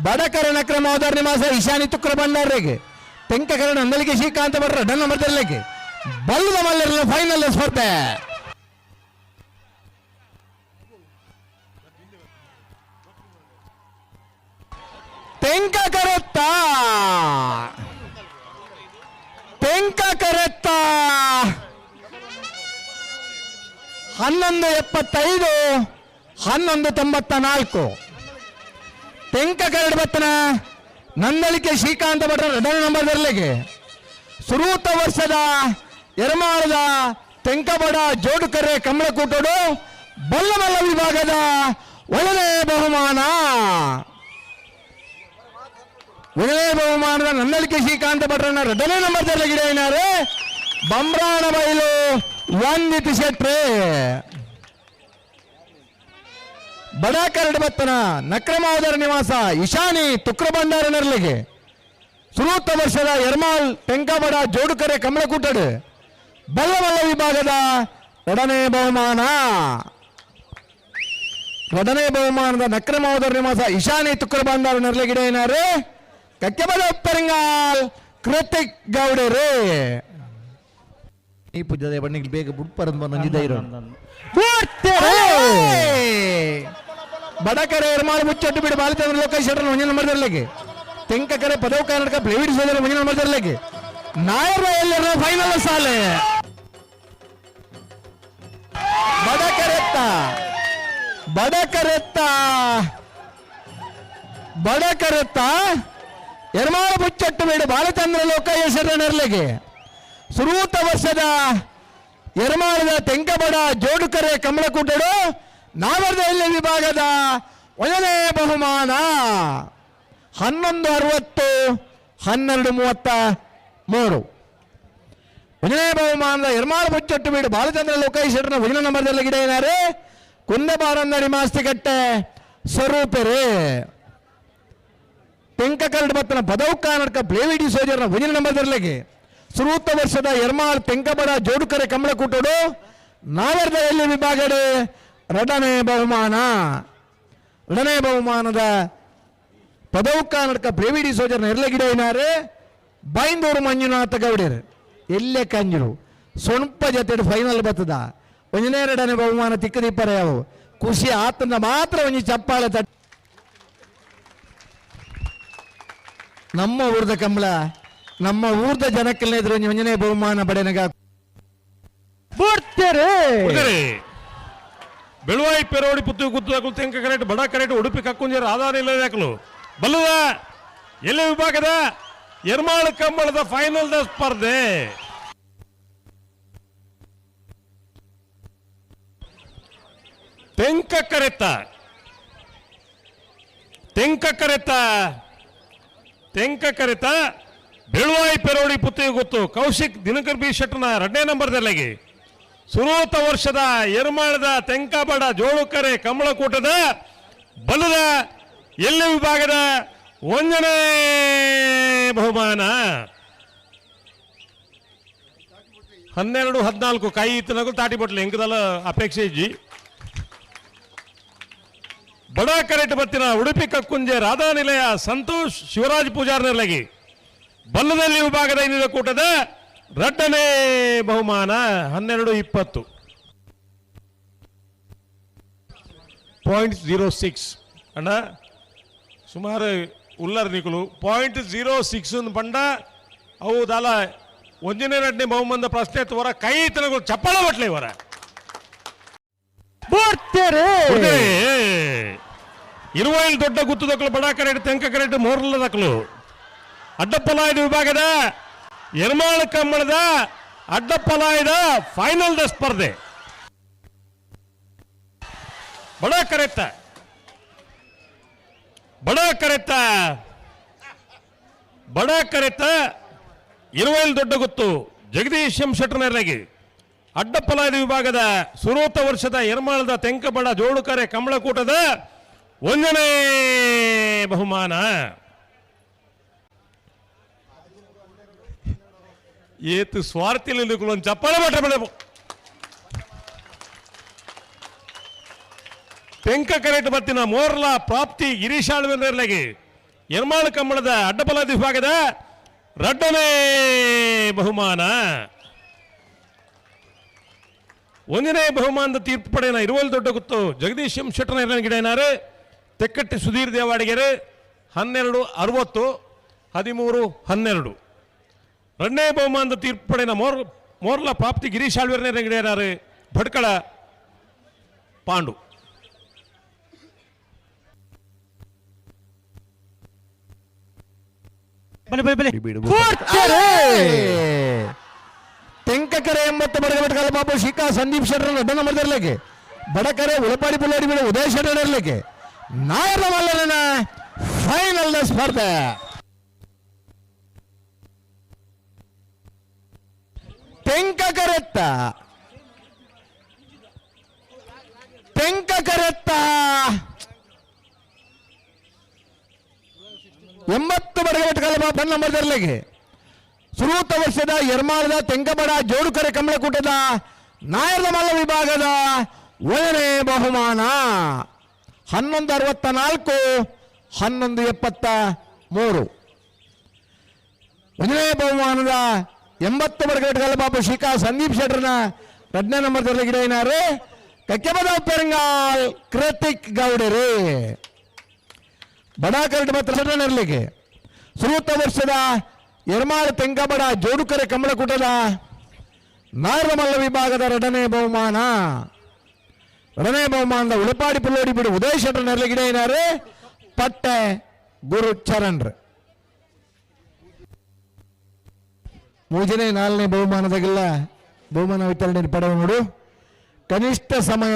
ಬಡಕರಣ ಕ್ರಮವಾದ ನಿವಾಸ ಈಶಾನಿ ತುಕ್ರ ಭಂಡಾರಿಗೆ ತೆಂಕಕರಣ ಅಂದಲಿಗೆ ಶ್ರೀಕಾಂತ ಭಟ್ರ done ನಂಬರ್ದಲ್ಲಿಗೆ ಬಲ್ಲದ ಮಲ್ಲರ final ಸ್ಪರ್ಧೆ ತೆಂಕ ಕರೆತ್ತ 11:75 11:94 ತೆಂಕ ಕರಡು ಬತ್ತನ ನಂದಳಿಕೆ ಶ್ರೀಕಾಂತ ಭಟ್ರ ರೆಡನ್ ನಂಬರ್ದಲ್ಲಿಗೆ ಸುರೂತ ವರ್ಷದ ಎರಮಾಳದ ತೆಂಕಬಡ ಜೋಡುಕರೆ ಕಮಲಕೂಟೋಡು ಬಲ್ಲಮಲ್ಲ ವಿಭಾಗದ ಒಳ್ಳೆಯ ಬಹುಮಾನ ನಂದಳಿಕೆ ಶ್ರೀಕಾಂತ ಭಟ್ರನ್ನ ರೆಡನೇ ನಂಬರ್ದಲ್ಲಿ ಗಿಡ ಬಂಬ್ರಾಣ ಬೈಲು ವಂದಿತಿ ಶೆಟ್ರೆ ಬಡ ಕರಡು ಬತ್ತನ ನಕ್ರಮಾವದರ ನಿವಾಸ ಈಶಾನಿ ತುಕ್ರ ಭಂಡಾರ ನೆರಳಿಗೆ ಸುರೂತ ವರ್ಷದ ಎರ್ಮಾಲ್ ತೆಂಕಬಡ ಜೋಡುಕರೆ ಕಮಲಕೂಟಡು ಬಲ್ಲಮಲ್ಲ ವಿಭಾಗದ ಎರಡನೇ ಬಹುಮಾನದ ನಕ್ರಮಾವದರ ನಿವಾಸ ಈಶಾನಿ ತುಕ್ರ ಭಂಡಾರ ನೆರಳಿಗಿಡ ಏನಾರು ಕಕ್ಕೆಬಲ ಉಪ್ಪರಿಂಗಾಲ್ ಕೃತಿಕ್ ಗೌಡರೇ ಈ ಪೂಜದ ಬಣ್ಣಿಗೆ ಬೇಗ ಬುಡ್ಪರಂದು ನಂದಿದ್ದ ಇರೋ ಬಡಕರೆ ಎರ್ಮಾಳು ಮುಚ್ಚಟ್ಟು ಬಿಡು ಬಾಲಚಂದ್ರ ಲೋಕೇಶ್ವರ ಮುಂದಿನ ನಂಬರ್ದಲ್ಲಿಗೆ ತೆಂಕಕರೆ ಪದವು ಕರ್ನಾಟಕ ಪ್ಲೇವಿಡ್ ಸೋದರ ಮುಂದಿನ ನಂಬರ್ದಲ್ಲಿಗೆ ನಾಯರ ಎಲ್ಲರ ಫೈನಲ್ ಸಾಲೆ ಬಡಕರೆತ್ತ ಎರ್ಮಾಳು ಮುಚ್ಚಟ್ಟು ಬಿಡು ಬಾಲಚಂದ್ರ ಲೋಕೇಶ್ವರ ನೆರಳಿಗೆ ಸುರೂತ ವರ್ಷದ ಎರಮಾಳದ ತೆಂಕಬಡ ಜೋಡುಕರೆ ಕಮಲಕೂಟಡು ನಾವರ್ದ ಎಲ್ಲಿ ವಿಭಾಗದ ಒಂದನೇ ಬಹುಮಾನ 11:60 12:33 ಒಂದನೇ ಬಹುಮಾನದ ಎರಮಾಳು ಮುಚ್ಚಟ್ಟು ಬೀಡು ಬಾಲಚಂದ್ರ ಲೋಕೇಶ್ವರನ ಒಂದನೇ ನಂಬರ್ದಲ್ಲಿ ಗಿಡ ಏನಾರೆ ಕುಂದಬಾರಂದ ನಿಮಾಸ್ತಿಗಟ್ಟೆ ಸ್ವರೂಪರೇ ತೆಂಕ ಕರಡು ಬತ್ತನ ಪದವು ಕರ್ನಾಟಕ ಪ್ಲೇವಿಡಿ ಸೋಜರ್ನ ಒಂದನೇ ನಂಬರ್ದಲ್ಲಿಗೆ ಸುರೂತ ವರ್ಷದ ಎರ್ಮಾಳ್ ತೆಂಕಬಡ ಜೋಡುಕರೆ ಕಮಲಕೂಟೋಡು ನಾವರ್ದ ಎಲ್ಲಿ ವಿಭಾಗದ ಎರಡನೇ ಬಹುಮಾನದ ಪದವು ಕರ್ನಾಟಕ ಪ್ಲೇವಿಡಿ ಸೋಜರ್ನ ಎರಲಗಿಡ ಏನಾರೆ ಬೈಂದೂರು ಮಂಜುನಾಥ ಗೌಡರು ಎಲ್ಲೇ ಕಂಜರು ಸೊಣಪ ಜೊತೆ ಫೈನಲ್ ಬರ್ತದ ಒಂದನೇ ಎರಡನೇ ಬಹುಮಾನ ತಿಕ್ಕದಿಪ್ಪರ ಯಾವ ಖುಷಿ ಆತನ ಮಾತ್ರ ಒಂಜಿ ಚಪ್ಪಾಳೆ ತಟ್ಟ ನಮ್ಮ ಊರ್ದ ಕಮಲ ನಮ್ಮ ಊರ್ದ ಜನಕ್ಕೆಲ್ಲ ಇದ್ರು ಒಂಜನೇ ಬಹುಮಾನ ಬಡೆನಗ ಬೆಳುವಾಯಿ ಪೆರೋಡಿ ಪುತ್ತು ಗುತ್ತು ತೆಂಕ ಕರೆಕ್ಟ್ ಬಡ ಕರೆಕ್ಟ್ ಉಡುಪಿ ಕಕ್ಕುಂಜರ ಆಧಾರ ಇಲ್ಲ ಬಲ್ಲುವ ಎಲ್ಲ ವಿಭಾಗದ ಎರ್ಮಾಳು ಕಂಬಳದ ಫೈನಲ್ ಸ್ಪರ್ಧೆ ತೆಂಕ ಕರೆತ ಬೆಳುವಾಯಿ ಪೆರೋಡಿ ಪುತ್ತಿಗೆ ಗೊತ್ತು ಕೌಶಿಕ್ ದಿನಕರ್ ಬಿ ಶೆಟ್ಟನ ಎರಡನೇ ನಂಬರ್ದಲ್ಲಿಗೆ ಸುರೂತ ವರ್ಷದ ಎರ್ಮಾಳದ ತೆಂಕಬಡ ಜೋಡುಕರೆ ಕಮಲಕೂಟದ ಬಲದ ಎಲ್ಲ ವಿಭಾಗದ ಒಂದನೇ ಬಹುಮಾನ 12-14 ಕಾಯಿ ಇತ್ತನಗೂ ತಾಟಿ ಬಟ್ಲಿ ಎಂಕದಲ್ಲ ಅಪೇಕ್ಷೆ ಇಜ್ಜಿ ಬಡ ಕರೆಟ್ ಬತ್ತಿನ ಉಡುಪಿ ಕಕ್ಕುಂಜೆ ರಾಧಾನಿಲಯ ಸಂತೋಷ್ ಶಿವರಾಜ್ ಪೂಜಾರ್ ನೆರಳಗಿ ಬಲ್ಲದಲ್ಲಿ ವಿಭಾಗದ ಇನ್ನಿದ ಕೂಟದ ಎರಡನೇ ಬಹುಮಾನ 12-20 0.06 ಅಣ್ಣ ಸುಮಾರು ಉಲ್ಲರ್ ನಿಕುಲು 0.06 ಪಂಡ ಅವು ದಾಲ ಒಂದನೇ ಎರಡನೇ ಬಹುಮಾನದ ಪ್ರಶ್ನೆ ತೋರ ಕೈ ತನಗಳು ಚಪ್ಪಳ ಬಟ್ಲೆ ಇವರ ಇರುವೈಲ್ ದೊಡ್ಡ ಗುತ್ತು ದಕ್ಕಲು ಬಡ ಕರೆಟ್ ತೆಂಕ ಕರೆಟ್ ಮೋರ್ಲ ದಕ್ಕಲು ಅಡ್ಡಪ್ಪಲಾಯದ ವಿಭಾಗದ ಎರ್ಮಾಳು ಕಂಬಳದ ಅಡ್ಡಪ್ಪಲಾಯದ ಫೈನಲ್ ಸ್ಪರ್ಧೆ ಬಡ ಕರೆತ್ತ ಇರುವೈಲ್ ದೊಡ್ಡ ಗುತ್ತು ಜಗದೀಶ್ ಎಂ ಶೆಟ್ಟರ್ನರ್ಲಗಿ ಅಡ್ಡಪ್ಪಲಾಯದ ವಿಭಾಗದ ಸುರೂತ ವರ್ಷದ ಎರ್ಮಾಳದ ತೆಂಕಬಡ ಜೋಡುಕರೆ ಕಮಲಕೂಟದ ಒಂದನೇ ಬಹುಮಾನ ಏತು ಸ್ವಾರ್ಥಿಯಲ್ಲಿ ಒಂದು ಚಪ್ಪಾಳೆ ಬಟ್ಟ ತೆಂಕ ಕರೆಟ್ ಬತ್ತಿನ ಮೋರ್ಲ ಪ್ರಾಪ್ತಿ ಗಿರೀಶಾಳ್ವೆಲ್ಲರಿಗೆ ಎರ್ಮಾಳ ಕಂಬಳದ ಅಡ್ಡಪಲಾದಿ ವಿಭಾಗದ ರಡ್ಡನೇ ಬಹುಮಾನ. ಒಂದನೇ ಬಹುಮಾನದ ತೀರ್ಪು ಪಡೆಯನ ಇರುವಲ್ ದೊಡ್ಡ ಗುತ್ತು ಜಗದೀಶ್ ಎಂ ಶೆಟ್ಟರ ಗಿಡನಾರು ತೆಕ್ಕಟ್ಟಿ ಸುಧೀರ್ ದೇವಾಡಿಗೆರೆ 12-60 13-12. ಎರಡನೇ ಬಹುಮಾನದ ತೀರ್ಪು ಪಡೆಯನ ಮೋರ್ಲ ಪ್ರಾಪ್ತಿ ಗಿರೀಶ್ ಆಳ್ವೇರ್ನ ಗಿಡನಾರು ಭಟ್ಕಳ ಪಾಂಡು. ತೆಂಕಕರೆ 80 ಬಡಗಬಟ್ಕಲ ಬಾಬು ಶಿಖಾ ಸಂದೀಪ್ ಶೆಟ್ಟರ್ ಅಡ್ಡ ನಂಬರ್ ಇರಲಿಕ್ಕೆ ಬಡಕರೆ ಉಳಪಾಡಿ ಪುಲ್ಲಾಡಿ ಬಿಡ ಉದಯ ಶೆಟ್ಟರ್ ಇರಲಿಕ್ಕೆ ನಾಯರ ಮಲ್ಲನ ಫೈನಲ್ ಸ್ಪರ್ಧೆ. ತೆಂಕಕರೆತ್ತ 80 ಬಡಗಬಟ್ಕಲ ಬಾಬು ನಂಬರ್ ಇರಲಿಕ್ಕೆ ಸುರೂತ ವರ್ಷದ ಎರ್ಮಾಳದ ತೆಂಕಬಡ ಜೋಡುಕರೆ ಕಮಲಕೂಟದ ನಾಯರ ಮಲ್ಲ ವಿಭಾಗದ 1ನೇ ಬಹುಮಾನ 1164 1173. 1ನೇ ಬಹುಮಾನದ 80 ಬಡಗಟ್ಟಗಲ ಬಾಬು ಶಿಖಾ ಸಂದೀಪ್ ಶೆಟ್ಟರ್ನ 2ನೇ ನಂಬರ್ ಗಿಡನಾರು ಕಕ್ಕೆಬದ ಪೆರಂಗಾಲ್ ಕೃತಿಕ್ ಗೌಡರು ಬಡ ಕರಡು ಮಾತ್ರ ಇರಲಿಕ್ಕೆ ಸುರೂತ ವರ್ಷದ ಎರ್ಮಾಳ ತೆಂಕಬಡ ಜೋಡುಕರೆ ಕಮಲಕೂಟದ ನಾಯರ ಮಲ್ಲ ವಿಭಾಗದ 2ನೇ ಬಹುಮಾನ. 2ನೇ ಬಹುಮಾನದ ಉಳಪಾಡಿ ಪುಲ್ಲೋಡಿ ಬಿಡು ಉದಯ ಶೆಟ್ಟರ್ ನೆರಳಿಗಿಡ ಏನಾರು ಪಟ್ಟೆ ಗುರು ಚರಣ್ರು. 3ನೇ 4ನೇ ಬಹುಮಾನದಾಗೆಲ್ಲ ಬಹುಮಾನ ವಿತರಣೆ ಪಡೆಯುವ ನೋಡು ಕನಿಷ್ಠ ಸಮಯ